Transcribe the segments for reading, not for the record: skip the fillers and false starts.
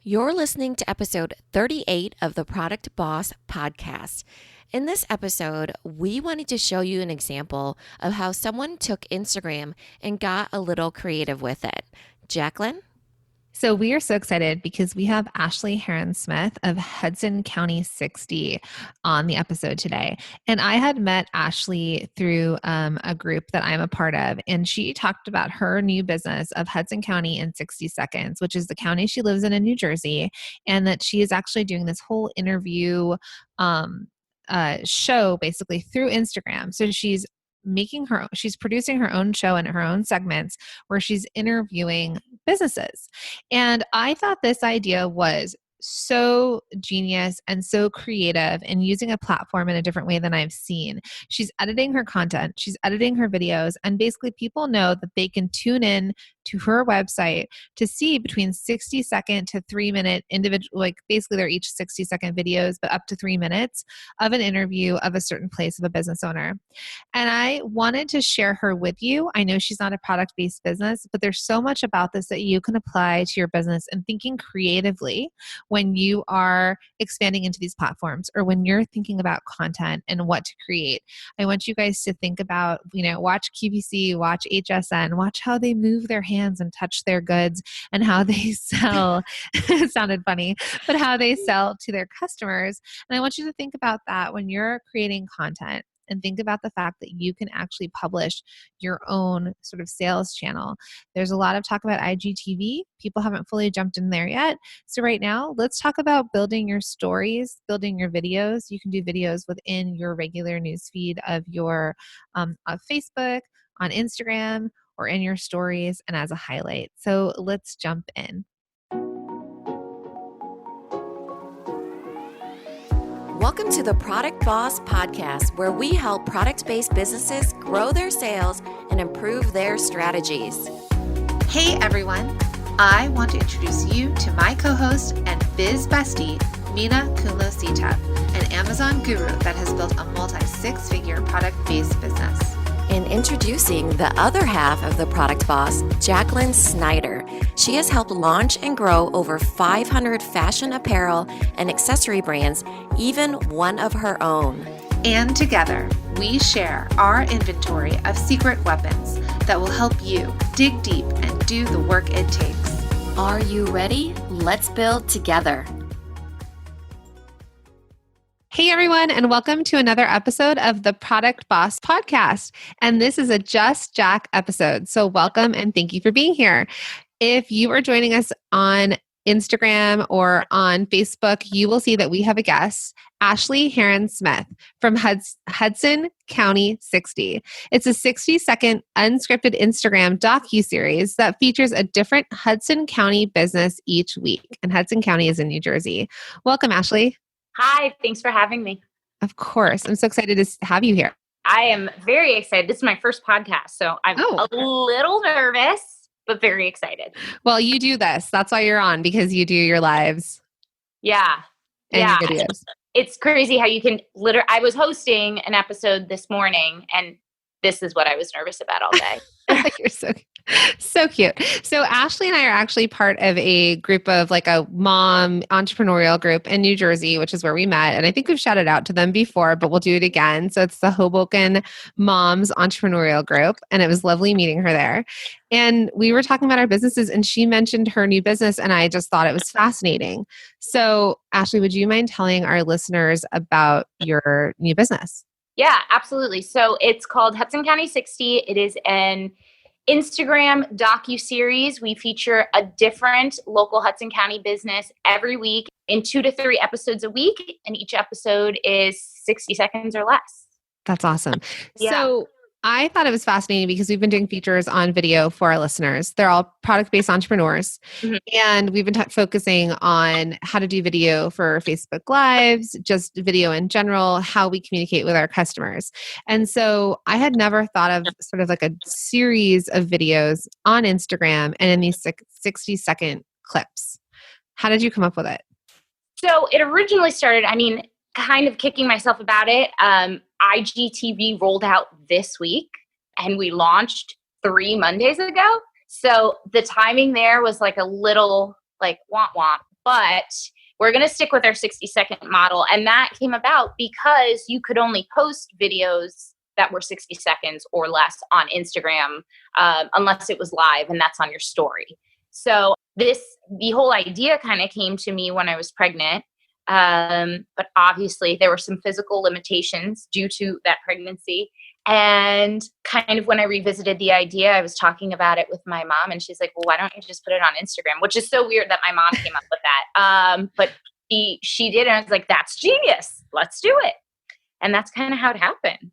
You're listening to episode 38 of the Product Boss podcast. In this episode, we wanted to show you an example of how someone took Instagram and got a little creative with it. Jacqueline? So we are so excited because we have Ashley Hearon-Smith of Hudson County 60 on the episode today. And I had met Ashley through a group that I'm a part of, and she talked about her new business of Hudson County in 60 seconds, which is the county she lives in New Jersey, and that she is actually doing this whole interview show basically through Instagram. So she's producing her own show and her own segments where she's interviewing businesses. And I thought this idea was so genius and so creative and using a platform in a different way than I've seen. She's editing her content, she's editing her videos, and basically people know that they can tune in to her website to see between 60-second to 3-minute individual, like basically they're each 60-second videos, but up to 3 minutes of an interview of a certain place of a business owner. And I wanted to share her with you. I know she's not a product-based business, but there's so much about this that you can apply to your business and thinking creatively when you are expanding into these platforms or when you're thinking about content and what to create. I want you guys to think about, watch QVC, watch HSN, watch how they move their hands and touch their goods and how they sell. It sounded funny, but how they sell to their customers. And I want you to think about that when you're creating content. And think about the fact that you can actually publish your own sort of sales channel. There's a lot of talk about IGTV. People haven't fully jumped in there yet. So right now, let's talk about building your stories, building your videos. You can do videos within your regular newsfeed of your of Facebook, on Instagram, or in your stories and as a highlight. So let's jump in. Welcome to the Product Boss podcast, where we help product-based businesses grow their sales and improve their strategies. Hey everyone, I want to introduce you to my co-host and biz bestie, Mina Kunlo-Sitep, an Amazon guru that has built a multi-six-figure product-based business. And introducing the other half of the Product Boss, Jacqueline Snyder. She has helped launch and grow over 500 fashion apparel and accessory brands, even one of her own. And together, we share our inventory of secret weapons that will help you dig deep and do the work it takes. Are you ready? Let's build together. Hey everyone, and welcome to another episode of the Product Boss podcast. And this is a Just Jack episode. So welcome and thank you for being here. If you are joining us on Instagram or on Facebook, you will see that we have a guest, Ashley Hearon-Smith from Hudson County 60. It's a 60-second unscripted Instagram docuseries that features a different Hudson County business each week. And Hudson County is in New Jersey. Welcome, Ashley. Hi, thanks for having me. Of course. I'm so excited to have you here. I am very excited. This is my first podcast, so I'm a little nervous, but very excited. Well, you do this. That's why you're on, because you do your lives. Yeah. And your videos. It's crazy how you can I was hosting an episode this morning, and this is what I was nervous about all day. You're so cute. So Ashley and I are actually part of a group of like a mom entrepreneurial group in New Jersey, which is where we met. And I think we've shouted out to them before, but we'll do it again. So it's the Hoboken Moms Entrepreneurial Group. And it was lovely meeting her there. And we were talking about our businesses, and she mentioned her new business, and I just thought it was fascinating. So Ashley, would you mind telling our listeners about your new business? Yeah, absolutely. So it's called Hudson County 60. It is an Instagram docuseries. We feature a different local Hudson County business every week in 2 to 3 episodes a week. And each episode is 60 seconds or less. That's awesome. Yeah. So I thought it was fascinating because we've been doing features on video for our listeners. They're all product-based entrepreneurs. Mm-hmm. And we've been focusing on how to do video for Facebook Lives, just video in general, how we communicate with our customers. And so I had never thought of sort of like a series of videos on Instagram and in these 60-second clips. How did you come up with it? So it originally started, kind of kicking myself about it. IGTV rolled out this week and we launched 3 Mondays ago. So the timing there was like a little like womp womp, but we're going to stick with our 60-second model. And that came about because you could only post videos that were 60 seconds or less on Instagram, unless it was live, and that's on your story. So the whole idea kind of came to me when I was pregnant. But obviously there were some physical limitations due to that pregnancy. And kind of when I revisited the idea, I was talking about it with my mom, and she's like, well, why don't you just put it on Instagram? Which is so weird that my mom came up with that. But she did. And I was like, that's genius. Let's do it. And that's kind of how it happened.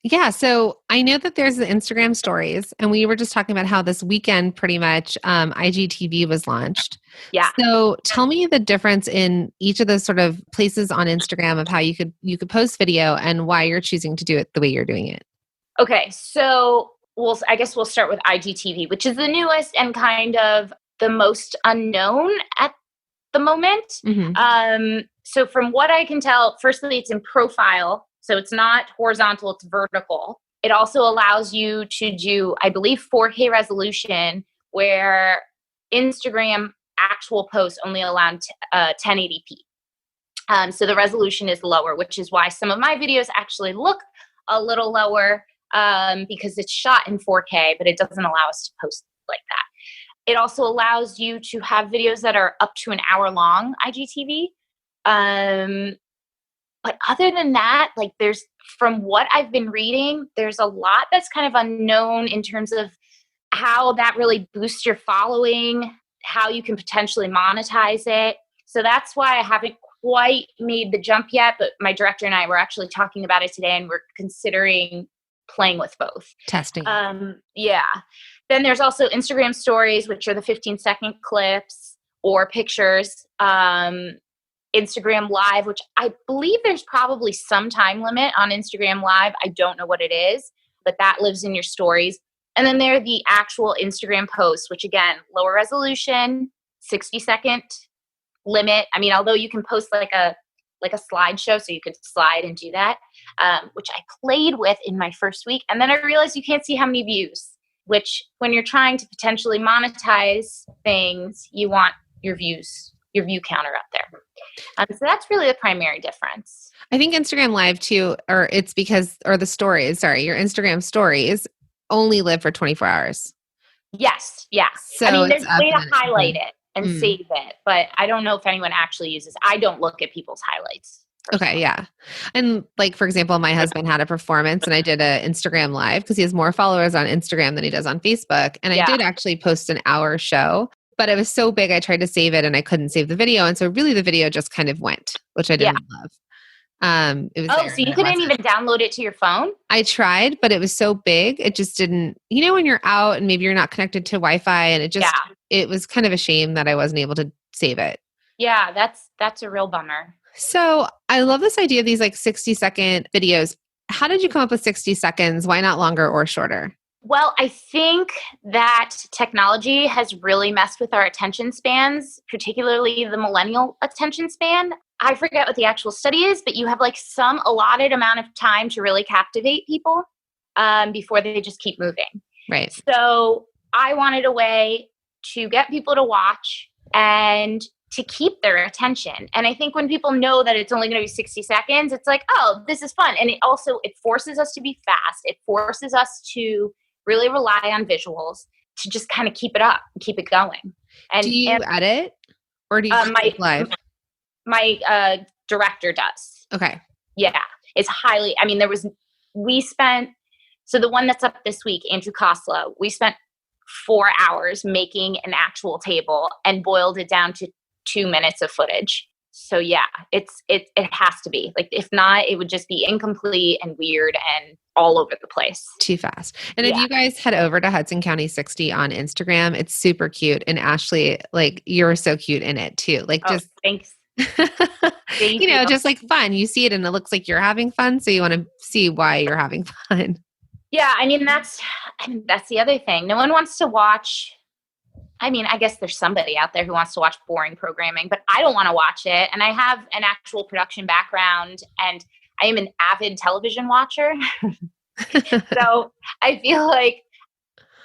Yeah. So I know that there's the Instagram stories, and we were just talking about how this weekend pretty much IGTV was launched. Yeah. So tell me the difference in each of those sort of places on Instagram of how you could post video and why you're choosing to do it the way you're doing it. Okay. So I guess we'll start with IGTV, which is the newest and kind of the most unknown at the moment. Mm-hmm. So from what I can tell, firstly, it's in profile. So it's not horizontal, it's vertical. It also allows you to do, I believe, 4K resolution, where Instagram actual posts only allow 1080p. So the resolution is lower, which is why some of my videos actually look a little lower, because it's shot in 4K, but it doesn't allow us to post like that. It also allows you to have videos that are up to an hour long, IGTV. But other than that, like from what I've been reading, there's a lot that's kind of unknown in terms of how that really boosts your following, how you can potentially monetize it. So that's why I haven't quite made the jump yet, but my director and I were actually talking about it today, and we're considering playing with both. Testing. Yeah. Then there's also Instagram stories, which are the 15-second clips or pictures. Instagram Live, which I believe there's probably some time limit on Instagram Live. I don't know what it is, but that lives in your stories. And then there are the actual Instagram posts, which again, lower resolution, 60-second limit. I mean, although you can post like a slideshow, so you could slide and do that, which I played with in my first week. And then I realized you can't see how many views, which when you're trying to potentially monetize things, you want your view counter up there. So that's really the primary difference. I think Instagram Live too, your Instagram stories only live for 24 hours. Yes. Yeah. So I mean, there's a way to highlight it and save it, but I don't know if anyone actually uses. I don't look at people's highlights. Okay. Yeah. And like, for example, my husband had a performance, and I did an Instagram Live because he has more followers on Instagram than he does on Facebook. And I did actually post an hour show, but it was so big, I tried to save it and I couldn't save the video. And so really the video just kind of went, which I didn't love. It was so you couldn't even download it to your phone? I tried, but it was so big. It just didn't, when you're out and maybe you're not connected to Wi-Fi, and it was kind of a shame that I wasn't able to save it. Yeah, that's a real bummer. So I love this idea of these like 60-second videos. How did you come up with 60 seconds? Why not longer or shorter? Well, I think that technology has really messed with our attention spans, particularly the millennial attention span. I forget what the actual study is, but you have like some allotted amount of time to really captivate people before they just keep moving. Right. So I wanted a way to get people to watch and to keep their attention. And I think when people know that it's only going to be 60 seconds, it's like, oh, this is fun. And it forces us to be fast. It forces us to really rely on visuals to just kind of keep it up and keep it going. And do you edit, or do you just live? My director does. Okay. Yeah. It's highly, I mean, so the one that's up this week, Andrew Koslow, we spent 4 hours making an actual table and boiled it down to 2 minutes of footage. So yeah, it has to be. Like, if not, it would just be incomplete and weird and all over the place. Too fast. And if you guys head over to Hudson County 60 on Instagram, it's super cute. And Ashley, like, you're so cute in it too. Like, just thanks. Just like fun. You see it and it looks like you're having fun. So you want to see why you're having fun. Yeah. I mean, that's the other thing. No one wants to watch. I mean, I guess there's somebody out there who wants to watch boring programming, but I don't want to watch it. And I have an actual production background, and I am an avid television watcher. So I feel like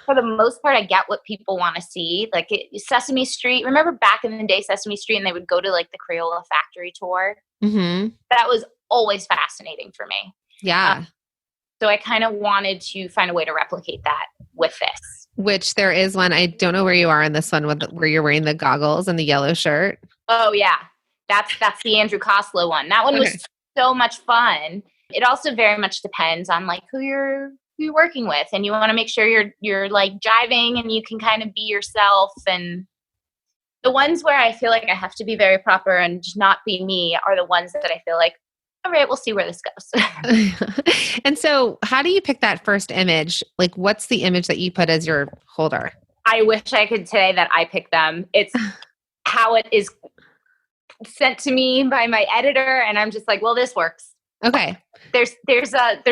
for the most part, I get what people want to see. Like Sesame Street. Remember back in the day, Sesame Street, and they would go to like the Crayola factory tour. Mm-hmm. That was always fascinating for me. Yeah. So I kind of wanted to find a way to replicate that with this. Which there is one. I don't know where you are in this one where you're wearing the goggles and the yellow shirt. Oh yeah. That's the Andrew Koslow one. That one was so much fun. It also very much depends on like who you're working with, and you want to make sure you're like jiving and you can kind of be yourself. And the ones where I feel like I have to be very proper and just not be me are the ones that I feel like, all right, we'll see where this goes. And so how do you pick that first image? Like what's the image that you put as your holder? I wish I could say that I pick them. It's how it is sent to me by my editor, and I'm just like, well, this works. Okay. There's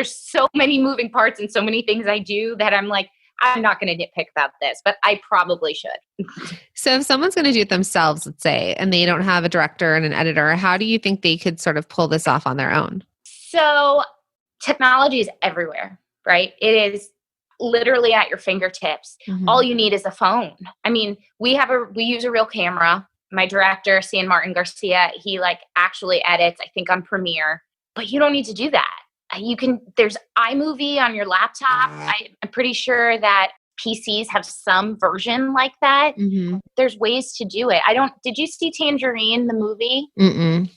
so many moving parts and so many things I do that I'm like, I'm not going to nitpick about this, but I probably should. So if someone's going to do it themselves, let's say, and they don't have a director and an editor, how do you think they could sort of pull this off on their own? So technology is everywhere, right? It is literally at your fingertips. Mm-hmm. All you need is a phone. I mean, we use a real camera. My director, San Martin Garcia, he like actually edits, I think on Premiere. But you don't need to do that. There's iMovie on your laptop. I'm pretty sure that PCs have some version like that. Mm-hmm. There's ways to do it. Did you see Tangerine, the movie? Mm-mm.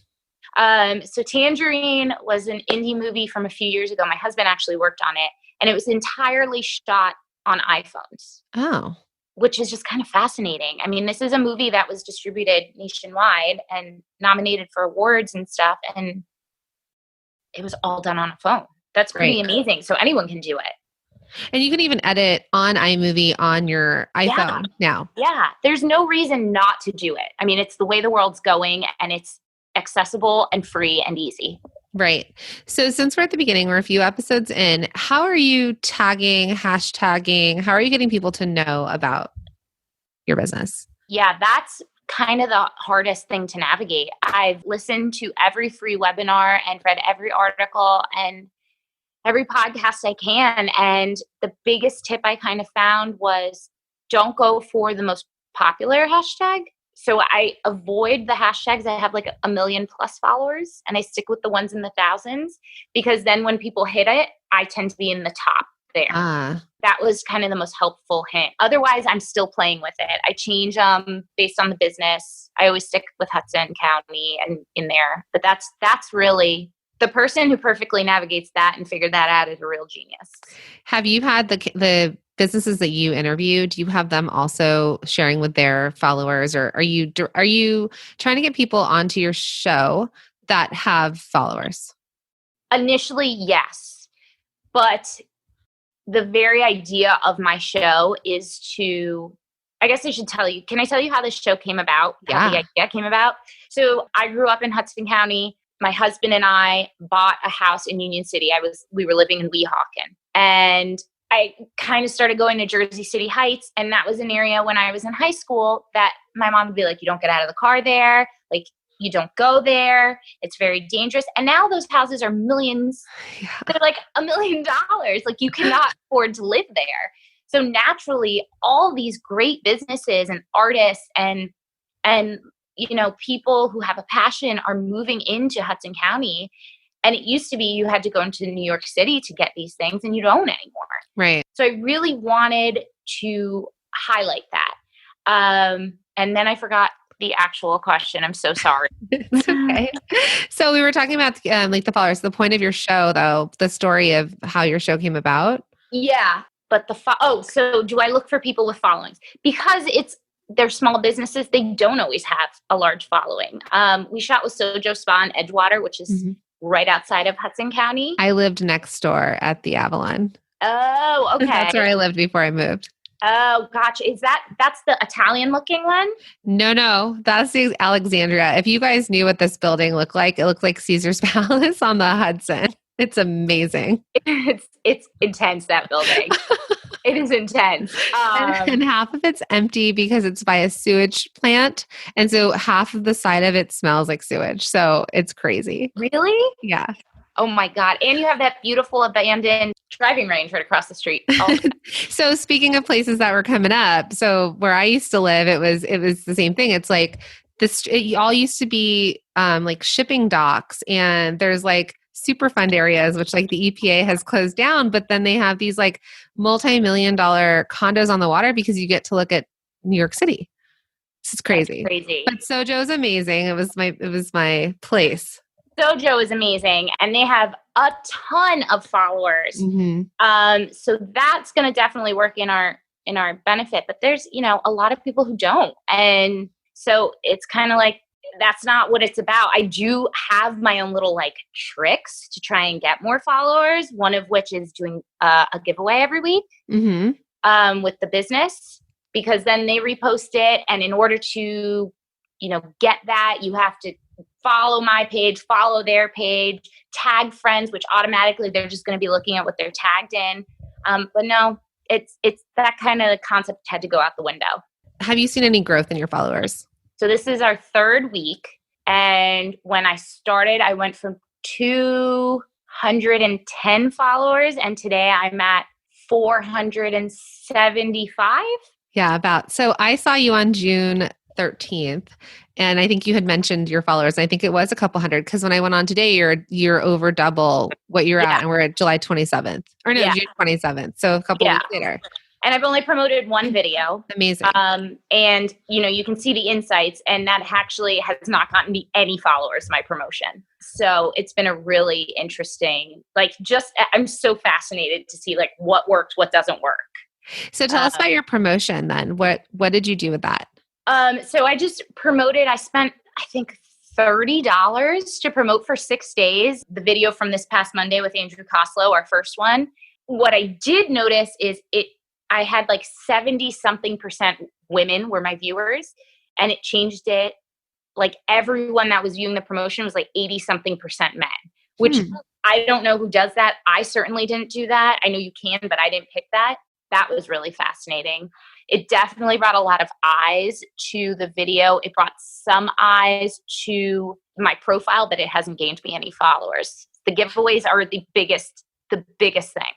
So Tangerine was an indie movie from a few years ago. My husband actually worked on it, and it was entirely shot on iPhones. Oh. Which is just kind of fascinating. I mean, this is a movie that was distributed nationwide and nominated for awards and stuff. And it was all done on a phone. That's pretty amazing. So anyone can do it. And you can even edit on iMovie on your iPhone now. Yeah. There's no reason not to do it. I mean, it's the way the world's going, and it's accessible and free and easy. Right. So since we're at the beginning, we're a few episodes in, how are you tagging, hashtagging? How are you getting people to know about your business? Yeah, that's kind of the hardest thing to navigate. I've listened to every free webinar and read every article and every podcast I can. And the biggest tip I kind of found was don't go for the most popular hashtag. So I avoid the hashtags that have like 1 million plus followers, and I stick with the ones in the thousands, because then when people hit it, I tend to be in the top there. That was kind of the most helpful hint. Otherwise, I'm still playing with it. I change based on the business. I always stick with Hudson County and in there. But that's really the person who perfectly navigates that and figured that out is a real genius. Have you had the businesses that you interviewed, do you have them also sharing with their followers, or are you trying to get people onto your show that have followers? Initially, yes. But the very idea of my show is to, I guess I should tell you, can I tell you how this show came about? Yeah. How the idea came about? So I grew up in Hudson County. My husband and I bought a house in Union City. We were living in Weehawken. And I kind of started going to Jersey City Heights. And that was an area when I was in high school that my mom would be like, you don't get out of the car there. Like, you don't go there. It's very dangerous. And now those houses are millions. Yeah. They're like $1 million. Like, you cannot afford to live there. So naturally, all these great businesses and artists and people who have a passion are moving into Hudson County. And it used to be you had to go into New York City to get these things, and you don't anymore. Right. So I really wanted to highlight that. And then I forgot the actual question. I'm so sorry. It's okay. So we were talking about like the followers, the point of your show, though, the story of how your show came about. Yeah. But so do I look for people with followings? Because they're small businesses. They don't always have a large following. We shot with Sojo Spa in Edgewater, which is right outside of Hudson County. I lived next door at the Avalon. Oh, okay. That's where I lived before I moved. Oh, gotcha. That's the Italian looking one? No. That's the Alexandria. If you guys knew what this building looked like, it looked like Caesar's Palace on the Hudson. It's amazing. It's intense, that building. It is intense. And half of it's empty because it's by a sewage plant. And so half of the side of it smells like sewage. So it's crazy. Really? Yeah. Oh my God. And you have that beautiful abandoned driving range right across the street. Oh, So speaking of places that were coming up, so where I used to live, it was the same thing. It's like this, it all used to be like shipping docks, and there's like Superfund areas, which like the EPA has closed down, but then they have these like multi-million-dollar condos on the water because you get to look at New York City. This is crazy. that's crazy. But Sojo is amazing. It was my place. Sojo is amazing, and they have a ton of followers. So that's going to definitely work in our benefit. But there's, a lot of people who don't. And so it's kind of like, that's not what it's about. I do have my own little like tricks to try and get more followers. One of which is doing a giveaway every week with the business, because then they repost it. And in order to, get that, you have to follow my page, follow their page, tag friends, which automatically they're just going to be looking at what they're tagged in. But no, it's that kind of concept had to go out the window. Have you seen any growth in your followers? So this is our third week. And when I started, I went from 210 followers, and today I'm at 475. Yeah, about. So I saw you on June 13th, and I think you had mentioned your followers. I think it was a couple hundred, because when I went on today, you're over double what you're at, and we're at July 27th, or no, June 27th. So a couple weeks later. And I've only promoted one video. Amazing. And you can see the insights, and that actually has not gotten me any followers, my promotion. So it's been a really interesting, I'm so fascinated to see what works, what doesn't work. So tell us about your promotion then. What did you do with that? So I just promoted, I spent, I think, $30 to promote for 6 days, the video from this past Monday with Andrew Koslow, our first one. What I did notice is I had 70-something% women were my viewers, and it changed it. Everyone that was viewing the promotion was 80-something% men, which I don't know who does that. I certainly didn't do that. I know you can, but I didn't pick that. That was really fascinating. It definitely brought a lot of eyes to the video. It brought some eyes to my profile, but it hasn't gained me any followers. The giveaways are the biggest thing.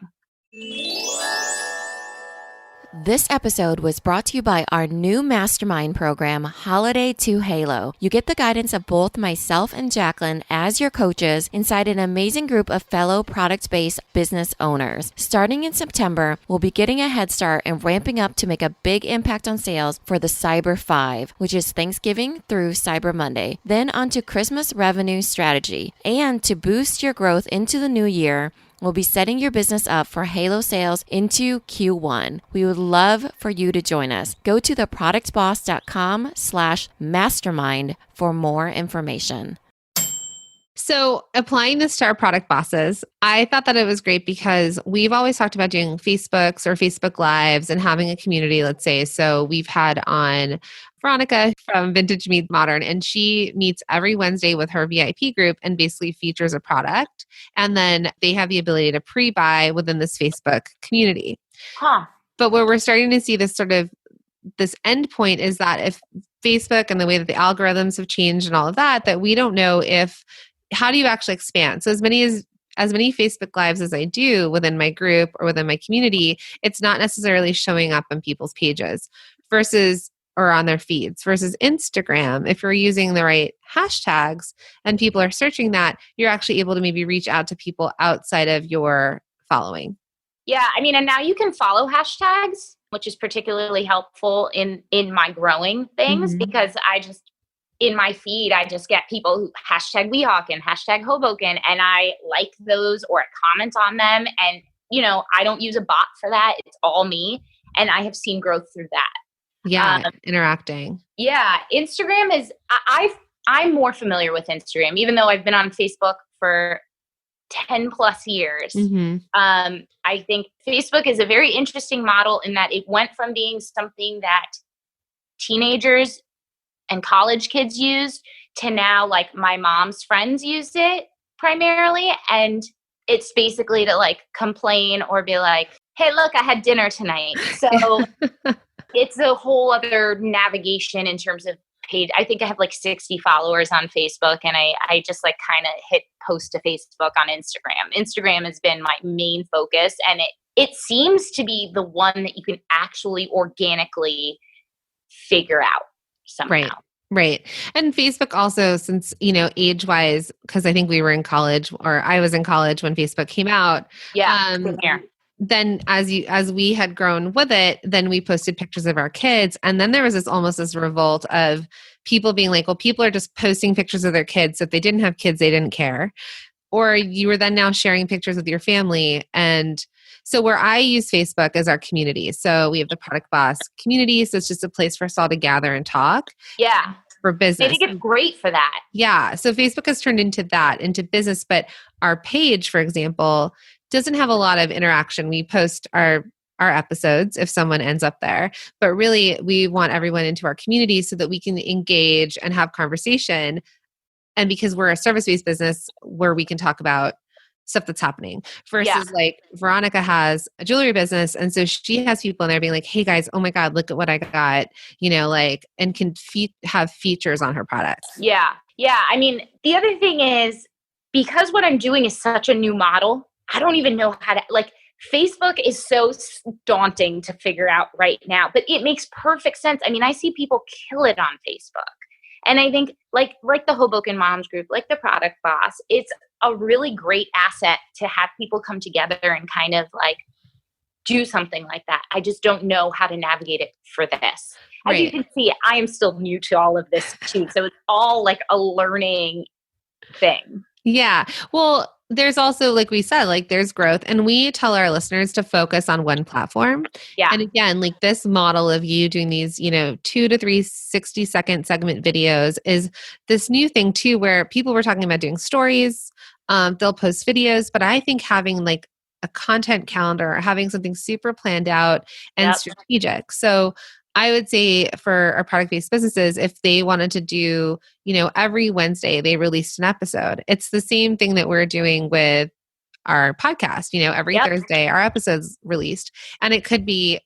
This episode was brought to you by our new mastermind program, Holiday to Halo. You get the guidance of both myself and Jacqueline as your coaches inside an amazing group of fellow product-based business owners. Starting in September, we'll be getting a head start and ramping up to make a big impact on sales for the Cyber 5, which is Thanksgiving through Cyber Monday. Then on to Christmas revenue strategy. And to boost your growth into the new year, we'll be setting your business up for Halo sales into Q1. We would love for you to join us. Go to theproductboss.com/mastermind for more information. So applying this to our product bosses, I thought that it was great because we've always talked about doing Facebooks or Facebook Lives and having a community, let's say. So we've had on Veronica from Vintage Meets Modern, and she meets every Wednesday with her VIP group and basically features a product. And then they have the ability to pre-buy within this Facebook community. But where we're starting to see this end point is that if Facebook and the way that the algorithms have changed and all of that, that we don't know how do you actually expand? So as many Facebook Lives as I do within my group or within my community, it's not necessarily showing up on people's pages or on their feeds versus Instagram. If you're using the right hashtags and people are searching that, you're actually able to maybe reach out to people outside of your following. Yeah. and now you can follow hashtags, which is particularly helpful in my growing things, because in my feed, I just get people who #Weehawken, #Hoboken, and I like those or comment on them. And, I don't use a bot for that. It's all me. And I have seen growth through that. Yeah, interacting. Yeah, Instagram is, I'm more familiar with Instagram, even though I've been on Facebook for 10 plus years. I think Facebook is a very interesting model in that it went from being something that teenagers and college kids use to now my mom's friends use it primarily. And it's basically to complain or be like, hey, look, I had dinner tonight. So it's a whole other navigation in terms of page. I think I have like 60 followers on Facebook, and I just like kind of hit post to Facebook on Instagram. Instagram has been my main focus, and it seems to be the one that you can actually organically figure out somehow. Right. And Facebook also, since, age-wise, because I think we were in college, or I was in college when Facebook came out. Yeah. Then as we had grown with it, then we posted pictures of our kids. And then there was almost this revolt of people being like, well, people are just posting pictures of their kids. So if they didn't have kids, they didn't care. Or you were then now sharing pictures with your family. And so where I use Facebook is our community. So we have the Product Boss community. So it's just a place for us all to gather and talk. Yeah. For business. I think it's great for that. Yeah. So Facebook has turned into business. But our page, for example, doesn't have a lot of interaction. We post our episodes if someone ends up there. But really, we want everyone into our community so that we can engage and have conversation. And because we're a service-based business where we can talk about stuff that's happening versus like Veronica has a jewelry business. And so she has people in there being like, hey guys, oh my God, look at what I got, and can have features on her products. Yeah. Yeah. I mean, the other thing is because what I'm doing is such a new model, I don't even know how to, like, Facebook is so daunting to figure out right now, but it makes perfect sense. I mean, I see people kill it on Facebook. And I think like the Hoboken Moms group, like the Product Boss, it's a really great asset to have people come together and kind of like do something like that. I just don't know how to navigate it for this. As you can see, I am still new to all of this too. So it's all like a learning thing. Yeah. Well, there's also, like we said, like there's growth, and we tell our listeners to focus on one platform. Yeah. And again, like this model of you doing these, 2 to 3 60-second segment videos is this new thing too, where people were talking about doing stories. They'll post videos, but I think having like a content calendar, having something super planned out and strategic. So I would say for our product-based businesses, if they wanted to do, every Wednesday they released an episode. It's the same thing that we're doing with our podcast. Every Thursday our episode's released. And it could be,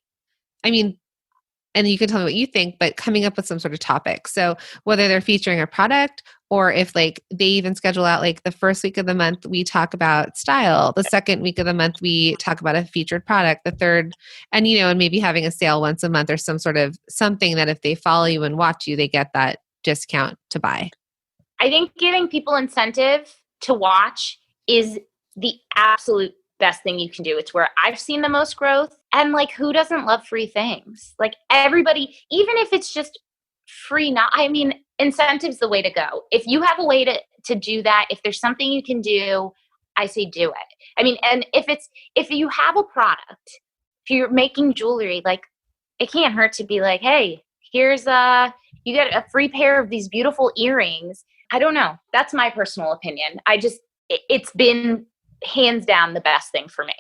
and you can tell me what you think, but coming up with some sort of topic. So whether they're featuring a product or if like they even schedule out like the first week of the month, we talk about style. The second week of the month, we talk about a featured product. The third, and and maybe having a sale once a month or some sort of something that if they follow you and watch you, they get that discount to buy. I think giving people incentive to watch is the absolute best thing you can do. It's where I've seen the most growth. And like, who doesn't love free things? Like everybody, even if it's just free, incentive's the way to go. If you have a way to do that, if there's something you can do, I say do it. And if you have a product, if you're making jewelry, like it can't hurt to be like, hey, here's you get a free pair of these beautiful earrings. I don't know. That's my personal opinion. It's been hands down the best thing for me.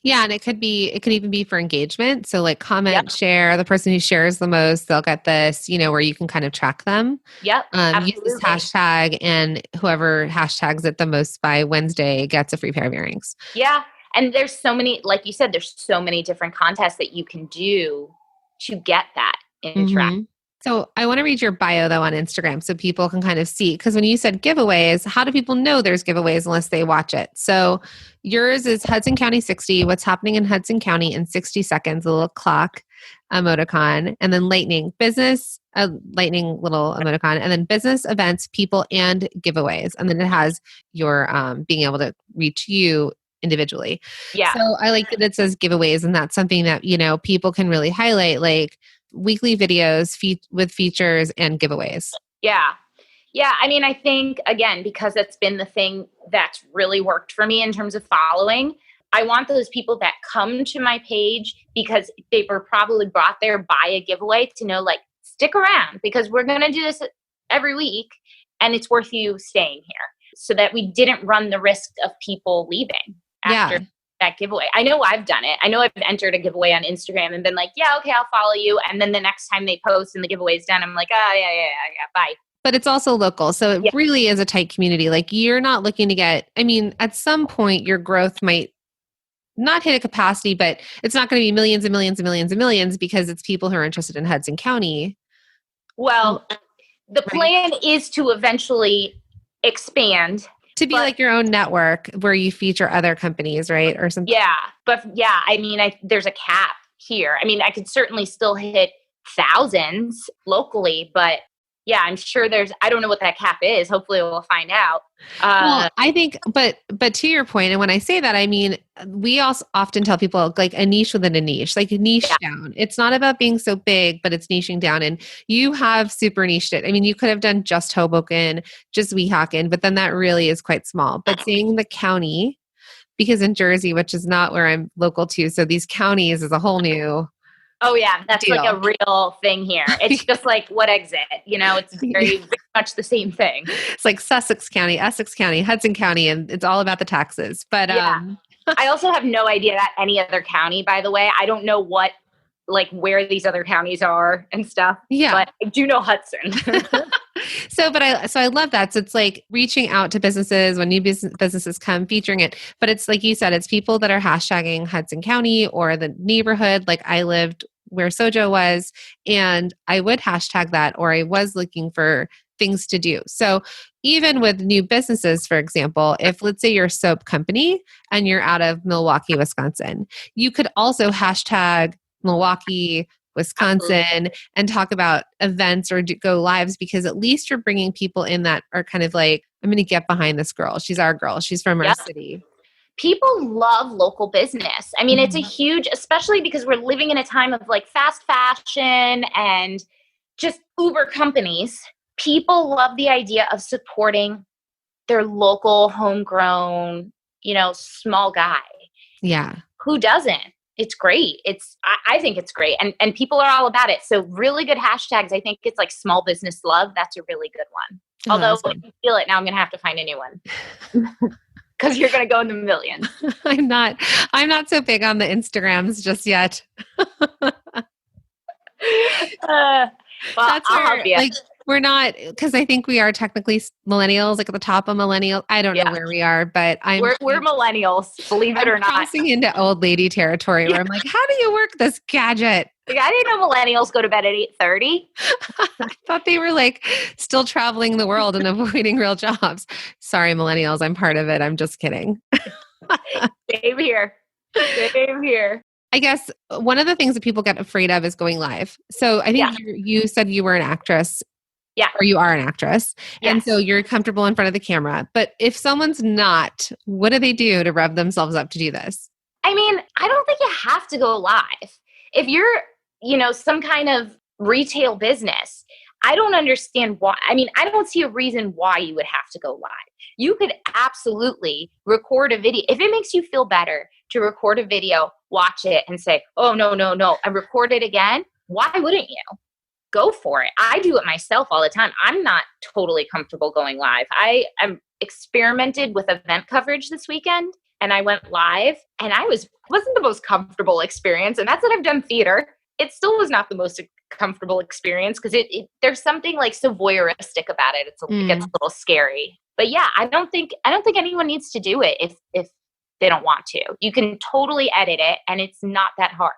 Yeah. And it could even be for engagement. So like comment, share, the person who shares the most, they'll get this, where you can kind of track them. Yep. Use this hashtag, and whoever hashtags it the most by Wednesday gets a free pair of earrings. Yeah. And there's so many, like you said, there's so many different contests that you can do to get that in track. So I want to read your bio though on Instagram so people can kind of see, because when you said giveaways, how do people know there's giveaways unless they watch it? So yours is Hudson County 60, what's happening in Hudson County in 60 seconds, a little clock emoticon, and then lightning business, a lightning little emoticon, and then business events, people, and giveaways. And then it has your being able to reach you individually. Yeah. So I like that it says giveaways, and that's something that, people can really highlight, like weekly videos with features and giveaways. Yeah. Yeah. I think, again, because it's been the thing that's really worked for me in terms of following, I want those people that come to my page because they were probably brought there by a giveaway to know, like, stick around because we're going to do this every week and it's worth you staying here so that we didn't run the risk of people leaving after that giveaway. I know I've done it. I know I've entered a giveaway on Instagram and been like, yeah, okay, I'll follow you. And then the next time they post and the giveaway's done, I'm like, yeah, bye. But it's also local. So it really is a tight community. Like you're not looking to get, at some point your growth might not hit a capacity, but it's not going to be millions and millions and millions and millions because it's people who are interested in Hudson County. Well, The plan is to eventually expand. To be like your own network where you feature other companies, right? Or something. Yeah. But yeah, I mean, there's a cap here. I mean, I could certainly still hit thousands locally, but yeah, I'm sure I don't know what that cap is. Hopefully we'll find out. Well, I think, but to your point, and when I say that, I mean, we also often tell people like a niche within a niche, like niche down. It's not about being so big, but it's niching down. And you have super niched it. I mean, you could have done just Hoboken, just Weehawken, but then that really is quite small. But saying the county, because in Jersey, which is not where I'm local to, so these counties is a whole new Oh yeah, that's deal. like a real thing here. It's just like what exit, it's very much the same thing. It's like Sussex County, Essex County, Hudson County, and it's all about the taxes. But I also have no idea that any other county, by the way. I don't know where these other counties are and stuff. Yeah. But I do know Hudson. So I love that. So it's like reaching out to businesses when new businesses come, featuring it. But it's like you said, it's people that are hashtagging Hudson County or the neighborhood. Like I lived where Sojo was, and I would hashtag that, or I was looking for things to do. So even with new businesses, for example, if let's say you're a soap company and you're out of Milwaukee, Wisconsin, you could also hashtag Milwaukee, Wisconsin, and talk about events or go lives, because at least you're bringing people in that are kind of like, I'm going to get behind this girl. She's our girl. She's from our city. People love local business. I mean, it's a huge, especially because we're living in a time of like fast fashion and just Uber companies. People love the idea of supporting their local, homegrown, small guy. Yeah. Who doesn't? It's great. I think it's great. And people are all about it. So really good hashtags. I think it's like small business love. That's a really good one. Although if you feel it now, I'm going to have to find a new one. Because you're going to go in the millions. I'm not so big on the Instagrams just yet. Well, That's I'll help you. Like, we're not, because I think we are technically millennials, like at the top of millennials. I don't know where we are, but we're millennials, believe it or not. Crossing into old lady territory where I'm like, how do you work this gadget? Like, I didn't know millennials go to bed at 8:30. I thought they were like still traveling the world and avoiding real jobs. Sorry, millennials. I'm part of it. I'm just kidding. Same here. I guess one of the things that people get afraid of is going live. So I think you said you were an actress. Yeah. Or you are an actress. Yes. And so you're comfortable in front of the camera. But if someone's not, what do they do to rev themselves up to do this? I mean, I don't think you have to go live. If you're, some kind of retail business, I don't understand why. I mean, I don't see a reason why you would have to go live. You could absolutely record a video. If it makes you feel better to record a video, watch it and say, oh, no, I record it again. Why wouldn't you? Go for it. I do it myself all the time. I'm not totally comfortable going live. I experimented with event coverage this weekend and I went live and wasn't the most comfortable experience. And that's what I've done theater. It still was not the most comfortable experience because there's something like so voyeuristic about it. It gets a little scary. But yeah, I don't think anyone needs to do it if they don't want to. You can totally edit it and it's not that hard.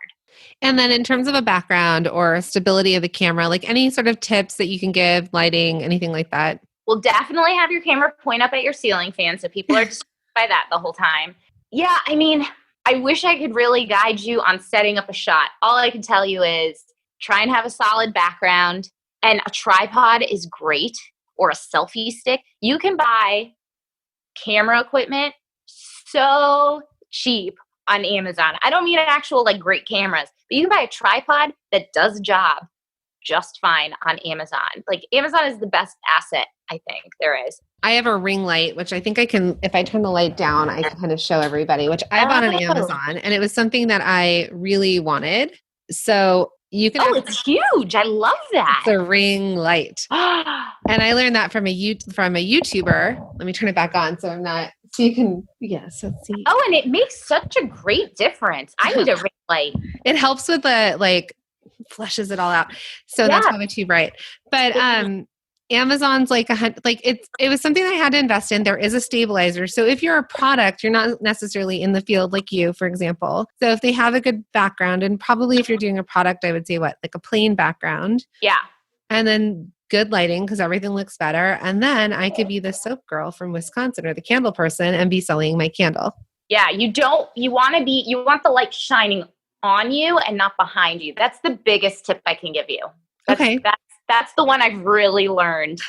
And then in terms of a background or stability of the camera, like any sort of tips that you can give, lighting, anything like that? Well, definitely have your camera point up at your ceiling fan so people are distracted by that the whole time. Yeah, I mean, I wish I could really guide you on setting up a shot. All I can tell you is try and have a solid background, and a tripod is great, or a selfie stick. You can buy camera equipment so cheap on Amazon. I don't mean actual like great cameras, but you can buy a tripod that does the job just fine on Amazon. Like Amazon is the best asset I think there is. I have a ring light, which I think I can, if I turn the light down, I can kind of show everybody, which I bought on Amazon, and it was something that I really wanted. So you can. Oh, it's huge. I love that. It's a ring light. And I learned that from a YouTuber. Let me turn it back on so I'm not, so you can, yes, let's see. Oh, and it makes such a great difference. I need a ring light. It helps with the, like, flushes it all out. So that's why it's too bright. But Amazon's like it was something I had to invest in. There is a stabilizer. So if you're a product, you're not necessarily in the field like you, for example. So if they have a good background, and probably if you're doing a product, I would say like a plain background. Yeah. And then good lighting because everything looks better. And then I could be the soap girl from Wisconsin or the candle person and be selling my candle. Yeah, you want the light shining on you and not behind you. That's the biggest tip I can give you. That's the one I've really learned.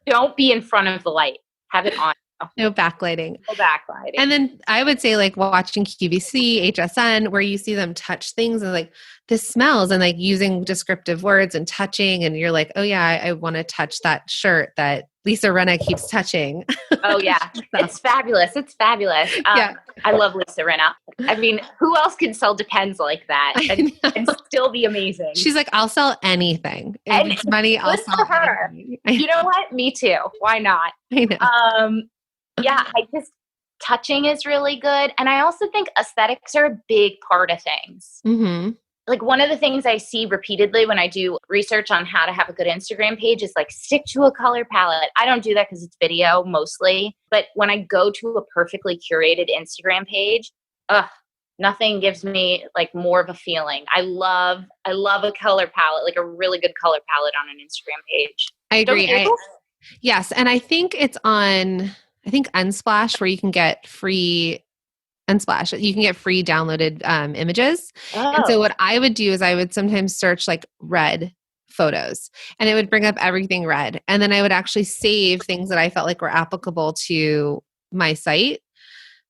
Don't be in front of the light. Have it on. No backlighting. No backlighting. And then I would say like watching QVC, HSN, where you see them touch things and like this smells and like using descriptive words and touching. And you're like, oh yeah, I want to touch that shirt that Lisa Rinna keeps touching. Oh yeah. It's fabulous. It's fabulous. Yeah. I love Lisa Rinna. I mean, who else can sell Depends like that and still be amazing? She's like, I'll sell anything. If it's money, I'll sell her. You know what? Me too. Why not? I know. Yeah, touching is really good. And I also think aesthetics are a big part of things. Mm-hmm. Like one of the things I see repeatedly when I do research on how to have a good Instagram page is like stick to a color palette. I don't do that because it's video mostly. But when I go to a perfectly curated Instagram page, nothing gives me like more of a feeling. I love a color palette, like a really good color palette on an Instagram page. I agree. Yes. And I think it's on Unsplash where you can get free Unsplash. You can get free downloaded images. Oh. And so what I would do is I would sometimes search like red photos and it would bring up everything red. And then I would actually save things that I felt like were applicable to my site.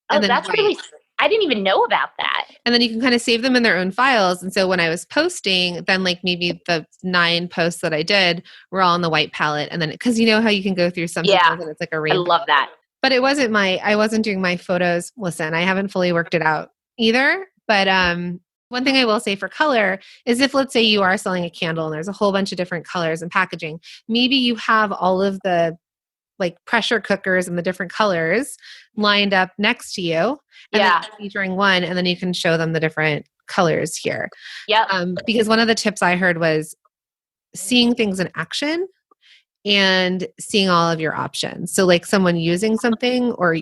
And that's really, I didn't even know about that. And then you can kind of save them in their own files. And so when I was posting, then like maybe the 9 posts that I did were all on the white palette. And then, because you know how you can go through some photos and it's like a rainbow. I love that. But I wasn't doing my photos. Listen, I haven't fully worked it out either. But one thing I will say for color is if, let's say you are selling a candle and there's a whole bunch of different colors and packaging, maybe you have all of the like pressure cookers and the different colors lined up next to you. And then featuring one, and then you can show them the different colors here. Yeah. Because one of the tips I heard was seeing things in action and seeing all of your options. So like someone using something or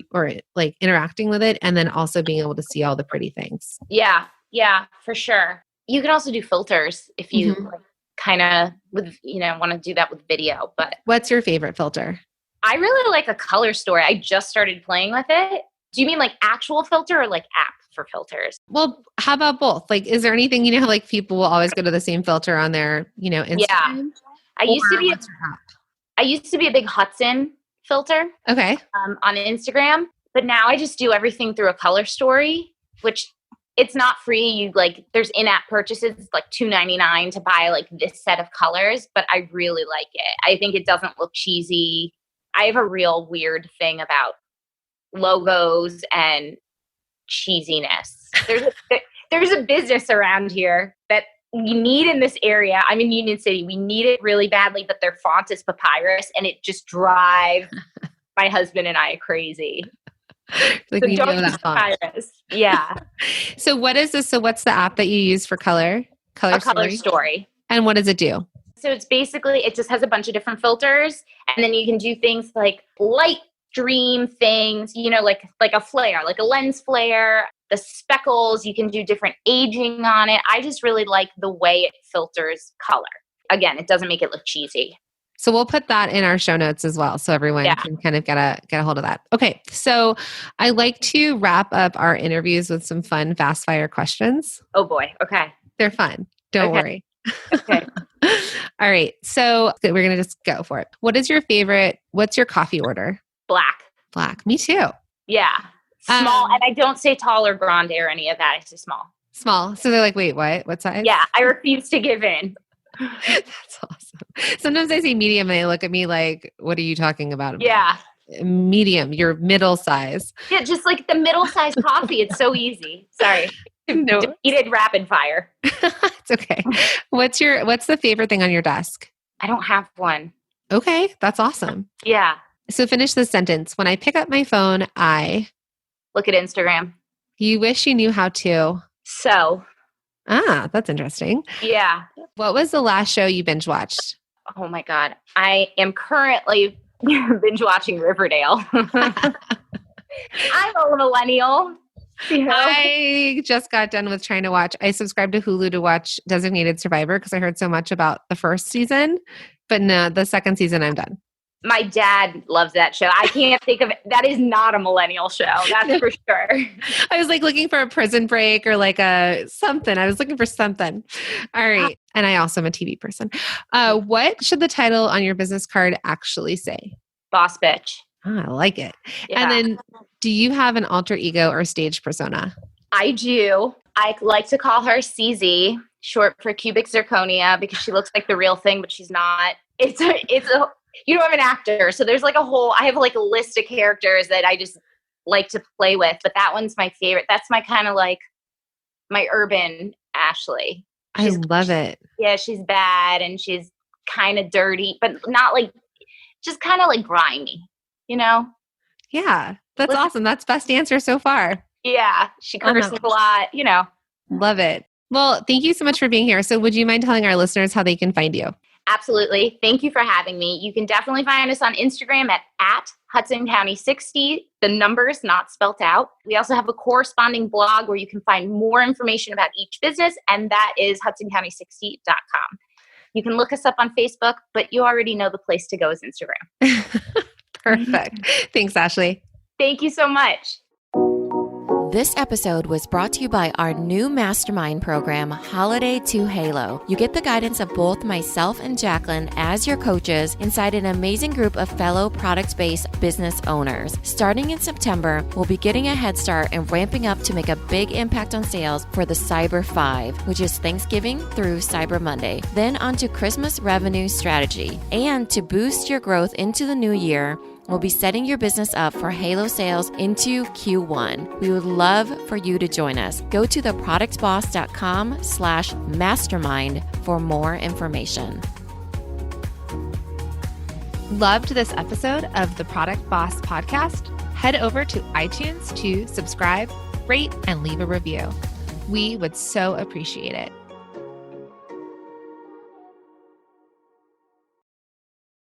like interacting with it, and then also being able to see all the pretty things. Yeah. Yeah, for sure. You can also do filters if you like, kind of want to do that with video. But what's your favorite filter? I really like a color story. I just started playing with it. Do you mean like actual filter or like app for filters? Well, how about both? Like, is there anything, how like people will always go to the same filter on their, Instagram? Yeah. I used to be a big Hudson filter. Okay. On Instagram, but now I just do everything through a color story, which it's not free. You there's in-app purchases. It's like $2.99 to buy like this set of colors, but I really like it. I think it doesn't look cheesy. I have a real weird thing about logos and cheesiness. There's a business around here that we need in this area. I'm in Union City. We need it really badly, but their font is papyrus and it just drives my husband and I crazy. Like so don't use papyrus. Yeah. So what is this? So what's the app that you use for color? Color story. And what does it do? So it's basically, it just has a bunch of different filters. And then you can do things like light dream things, like a flare, like a lens flare, the speckles, you can do different aging on it. I just really like the way it filters color. Again, it doesn't make it look cheesy. So we'll put that in our show notes as well, so everyone can kind of get a hold of that. Okay, so I like to wrap up our interviews with some fun fast fire questions. Oh boy, okay. They're fun. Don't worry. Okay. All right, so we're going to just go for it. What's your coffee order? Black. Me too. Yeah. Small, and I don't say tall or grande or any of that. I say small. Small. So they're like, wait, what? What size? Yeah, I refuse to give in. That's awesome. Sometimes I say medium and they look at me like, what are you talking about? Yeah. Medium, you're middle size. Yeah, just like the middle size coffee. It's so easy. Sorry. No. Defeated rapid fire. It's okay. What's the favorite thing on your desk? I don't have one. Okay, that's awesome. Yeah. So finish this sentence. When I pick up my phone, I look at Instagram. You wish you knew how to. So. That's interesting. Yeah. What was the last show you binge watched? Oh my God. I am currently binge watching Riverdale. I'm a millennial. I just got done with trying to watch. I subscribed to Hulu to watch Designated Survivor because I heard so much about the first season. But no, the second season, I'm done. My dad loves that show. I can't think of it. That is not a millennial show. That's for sure. I was like looking for a Prison Break or like a something. I was looking for something. All right. And I also am a TV person. What should the title on your business card actually say? Boss bitch. Oh, I like it. Yeah. And then do you have an alter ego or stage persona? I do. I like to call her CZ, short for cubic zirconia, because she looks like the real thing, but she's not. It's a I'm an actor. So there's like I have like a list of characters that I just like to play with, but that one's my favorite. That's my kind of like my urban Ashley. I love it. Yeah, she's bad and she's kind of dirty, but not like, just kind of like grimy, you know? Yeah, that's awesome. That's best answer so far. Yeah, she curses a lot, you know. Love it. Well, thank you so much for being here. So would you mind telling our listeners how they can find you? Absolutely. Thank you for having me. You can definitely find us on Instagram at Hudson County 60, the numbers not spelt out. We also have a corresponding blog where you can find more information about each business, and that is hudsoncounty60.com. You can look us up on Facebook, but you already know the place to go is Instagram. Perfect. Thanks, Ashley. Thank you so much. This episode was brought to you by our new mastermind program, Holiday to Halo. You get the guidance of both myself and Jacqueline as your coaches inside an amazing group of fellow product-based business owners. Starting in September, we'll be getting a head start and ramping up to make a big impact on sales for the Cyber 5, which is Thanksgiving through Cyber Monday. Then on to Christmas revenue strategy. And to boost your growth into the new year, we'll be setting your business up for Halo sales into Q1. We would love for you to join us. Go to theproductboss.com/mastermind for more information. Loved this episode of the Product Boss Podcast? Head over to iTunes to subscribe, rate, and leave a review. We would so appreciate it.